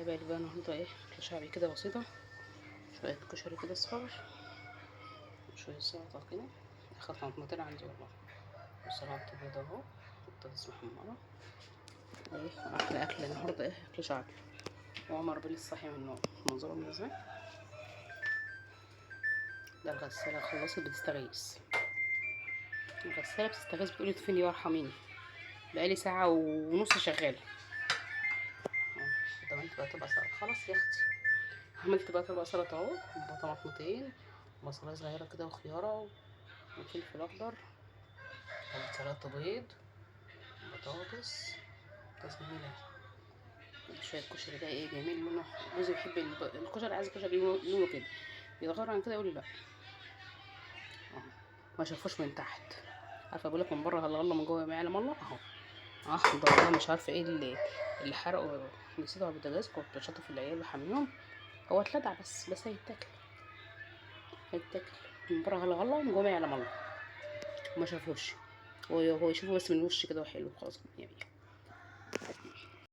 حبايبي قلبي، بقى النهارده ايه أكلة شعبي كده بسيطة. شوية كشري كده اصفر وشوية سلطة كده. اخد طماطمتين عندي والله، وسلطة بيضة اهو، بطاطس محمرة. ايه احلى اكل النهارده، ايه اكل شعبي. وعمر بيه لسه صاحي من النوم، منظره من ازاي. ده الغسالة خلصت بتستغيث. الغسالة بتستغيث بتقولي اطفيني وارحميني، بقالي ساعة ونص شغالة. ده انت بقى تبقى سلطة خلاص يا اختي. عملت بقى طبق سلطة اهو، بطماطمتين وبصلاية صغيرة كده وخيارة وفلفل اخضر، سلطة بيض، بطاطس جميلة. شوية كشري بقى ايه جميل منه. جوزي بيحب الكشري، عايز كشري لونه كده، يتغير عن كده يقولي لا. ما شافوش من تحت، عارفه بقولك من بره هلا من جوه ما يعلم الله اهو. احضر ده مش عارفه ايه اللي حرقه، نسيته على البوتاجاز، كنت بشطف العيال بحميهم. هو اتلدع بس هيتاكل. من بره هلا ومن جوه ما يعلم الله. ما شافوش، هو يشوفه بس من وش كده وحلو خلاص.